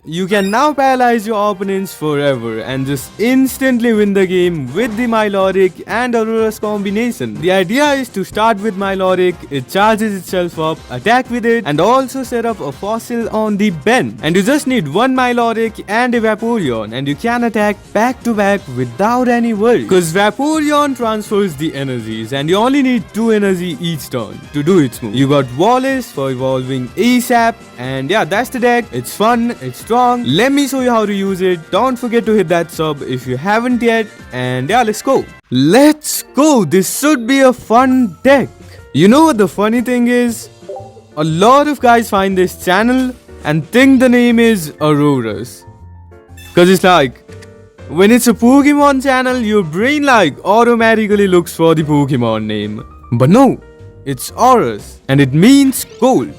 You can now paralyze your opponents forever and just instantly win the game with the Milotic and AURORUS combination. The idea is to start with Milotic, it charges itself up, attack with it, and also set up a fossil on the bend. And you just need one Milotic and a Vaporeon, and you can attack back to back without any worry. Because Vaporeon transfers the energies and you only need 2 energy each turn to do its move. You got Wallace for evolving ASAP, and yeah, that's the deck. It's fun, it's strong. Let me show you how to use it. Don't forget to hit that sub if you haven't yet, and yeah, let's go. Let's go. This should be a fun deck. You know what the funny thing is? A lot of guys find this channel and think the name is AURORUS. Cause it's like, when it's a Pokemon channel, your brain like automatically looks for the Pokemon name. But no, it's AURORUS and it means gold.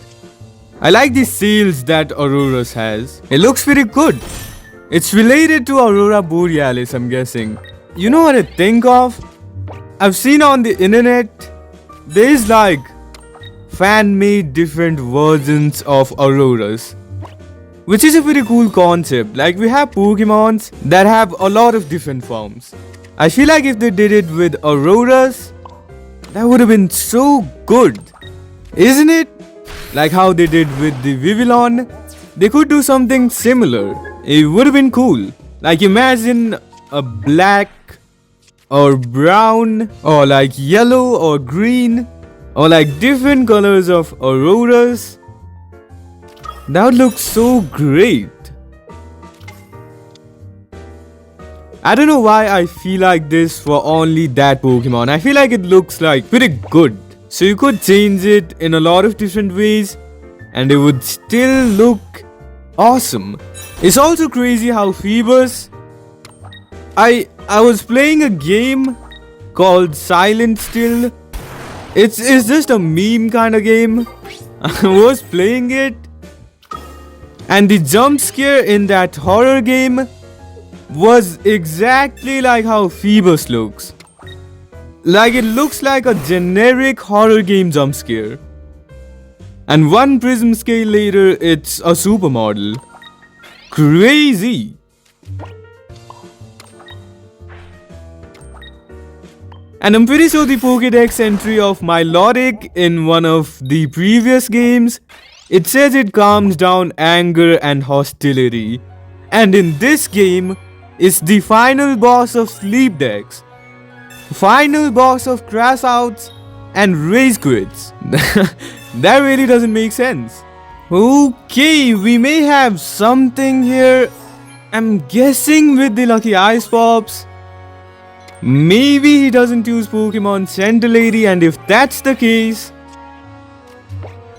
I like the seals that AURORUS has. It looks pretty good. It's related to Aurora Borealis, I'm guessing. You know what I think of? I've seen on the internet, there's like fan-made different versions of AURORUS, which is a pretty cool concept. Like, we have Pokemons that have a lot of different forms. I feel like if they did it with AURORUS, that would have been so good, isn't it? Like how they did with the Vivillon, they could do something similar. It would have been cool. Like, imagine a black or brown or like yellow or green or like different colors of AURORUS. That would look so great. I don't know why I feel like this for only that Pokemon. I feel like it looks like pretty good. So you could change it in a lot of different ways and it would still look awesome. It's also crazy how Phoebus... I was playing a game called Silent Still. It's just a meme kind of game. I was playing it and the jump scare in that horror game was exactly like how Phoebus looks. Like, it looks like a generic horror game jump scare. And one prism scale later, it's a supermodel. Crazy! And I'm pretty sure the Pokedex entry of Milotic in one of the previous games, it says it calms down anger and hostility. And in this game, it's the final boss of Sleep Decks. Final boss of Crash Outs and Rage Quits. That really doesn't make sense. Okay, we may have something here. I'm guessing with the Lucky Ice Pops. Maybe he doesn't use Pokemon Centellady, and if that's the case,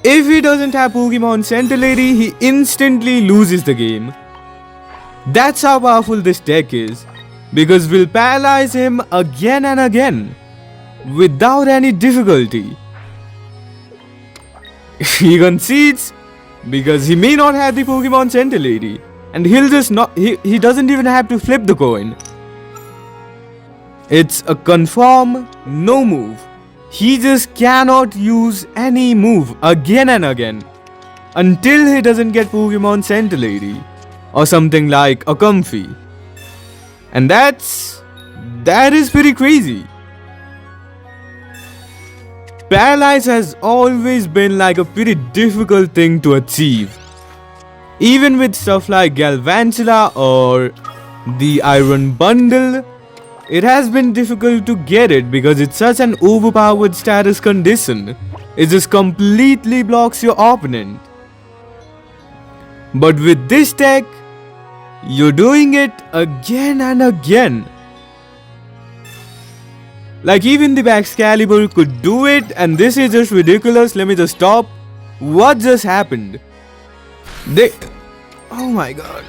if he doesn't have Pokemon Centellady, he instantly loses the game. That's how powerful this deck is. Because we'll paralyze him again and again without any difficulty. He concedes because he may not have the Pokemon Centellady, and he'll just not he doesn't even have to flip the coin. It's a confirm no move. He just cannot use any move again and again until he doesn't get Pokemon Centellady or something like a Comfy. And that is pretty crazy. Paralyze has always been like a pretty difficult thing to achieve. Even with stuff like Galvantula or the Iron Bundle, it has been difficult to get it because it's such an overpowered status condition. It just completely blocks your opponent. But with this deck, you're doing it again and again. Like, even the Excalibur could do it, and this is just ridiculous. Let me just stop. What just happened? Oh my god.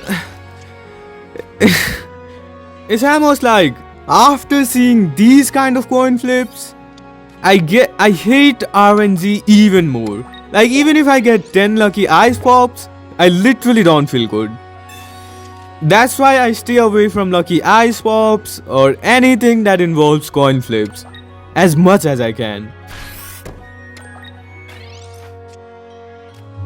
It's almost like, after seeing these kind of coin flips, I hate RNG even more. Like, even if I get 10 lucky ice pops, I literally don't feel good. That's why I stay away from lucky ice pops or anything that involves coin flips as much as I can.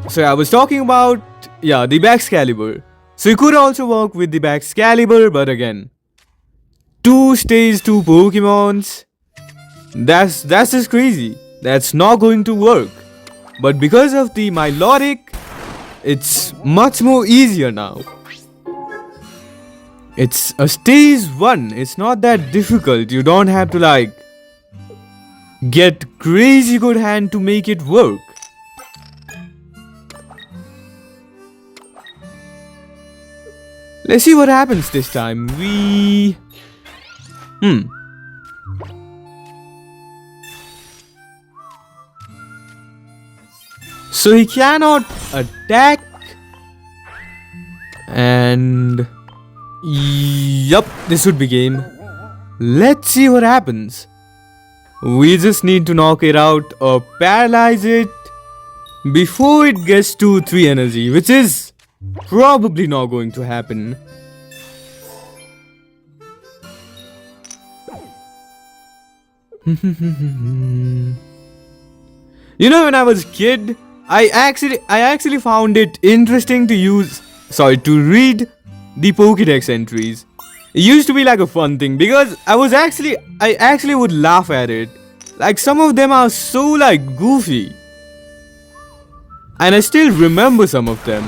So I was talking about, the Excalibur. So you could also work with the Baxcalibur, but again, 2 stage 2 Pokemons. That's just crazy. That's not going to work. But because of the Milotic, it's much more easier now. It's a stage 1. It's not that difficult. You don't have to like get crazy good hand to make it work. Let's see what happens this time. So he cannot attack. And yup, this would be game. Let's see what happens. We just need to knock it out or paralyze it before it gets to 3 energy, which is probably not going to happen. You know, when I was a kid, I actually found it interesting to read the Pokedex entries. It used to be like a fun thing because I actually would laugh at it. Like some of them are so like goofy. And I still remember some of them.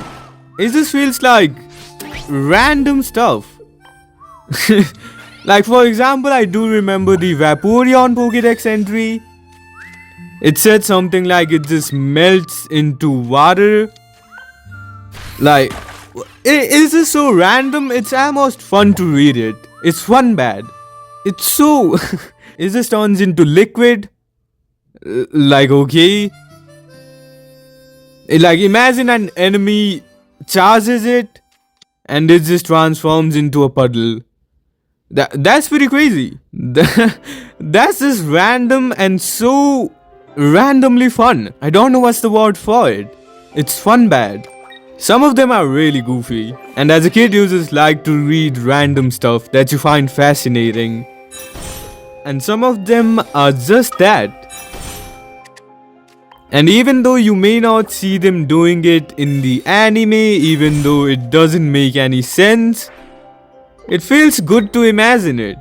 It just feels like random stuff. Like for example, I do remember the Vaporeon Pokedex entry. It said something like it just melts into water. Like, it's just so random, it's almost fun to read it. It's fun bad. It's so... it just turns into liquid. Like, okay. Like, imagine an enemy charges it and it just transforms into a puddle. That's pretty crazy. That's just random and so randomly fun. I don't know what's the word for it. It's fun bad. Some of them are really goofy. And as a kid you just like to read random stuff that you find fascinating. And some of them are just that. And even though you may not see them doing it in the anime, even though it doesn't make any sense, it feels good to imagine it.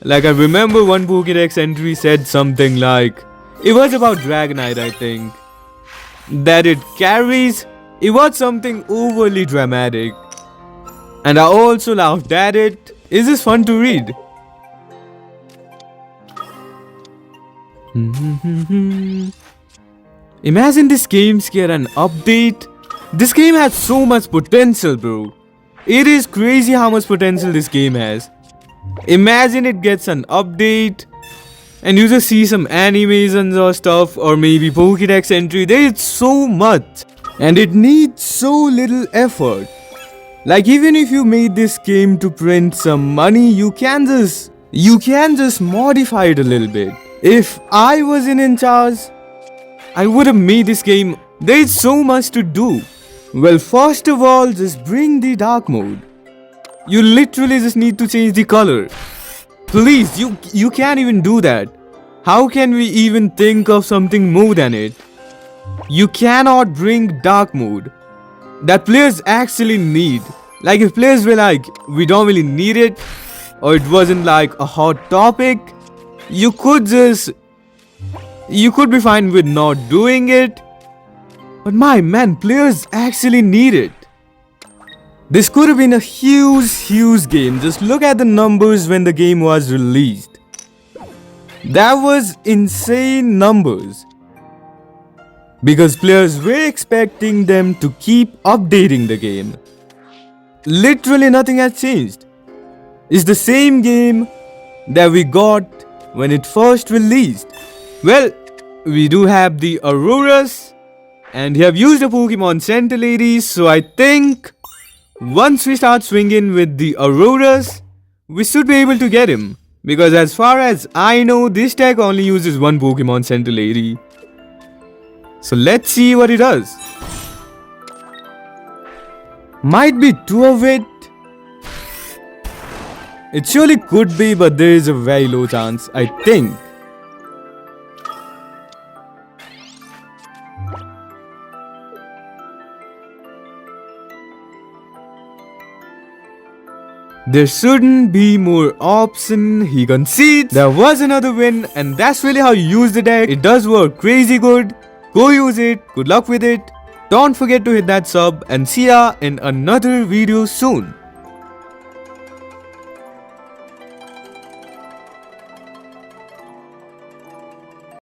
Like I remember one Pokedex entry said something like, it was about Dragonite I think, that it carries, it was something overly dramatic. And I also laughed at it. It's just fun to read. Imagine this game's get an update. This game has so much potential, bro. It is crazy how much potential this game has. Imagine it gets an update and you just see some animations or stuff, or maybe Pokedex entry. There is so much and it needs so little effort. Like even if you made this game to print some money, you can just modify it a little bit. If I was in charge, I would have made this game. There is so much to do. Well, first of all, just bring the dark mode. You literally just need to change the color. Please, you can't even do that. How can we even think of something more than it? You cannot bring dark mode that players actually need. Like if players were like, we don't really need it, or it wasn't like a hot topic, you could be fine with not doing it. But my man, players actually need it. This could have been a huge game. Just look at the numbers when the game was released. That was insane numbers. Because players were expecting them to keep updating the game. Literally nothing has changed. It's the same game that we got when it first released. Well, we do have the AURORUS, and we have used the Pokemon Center ladies, so I think once we start swinging with the AURORUS, we should be able to get him. Because as far as I know, this deck only uses one Pokemon Center lady. So let's see what it does. Might be 2 of it. It surely could be, but there is a very low chance, I think. There shouldn't be more option, he concedes. There was another win, and that's really how you use the deck. It does work crazy good. Go use it. Good luck with it. Don't forget to hit that sub and see ya in another video soon.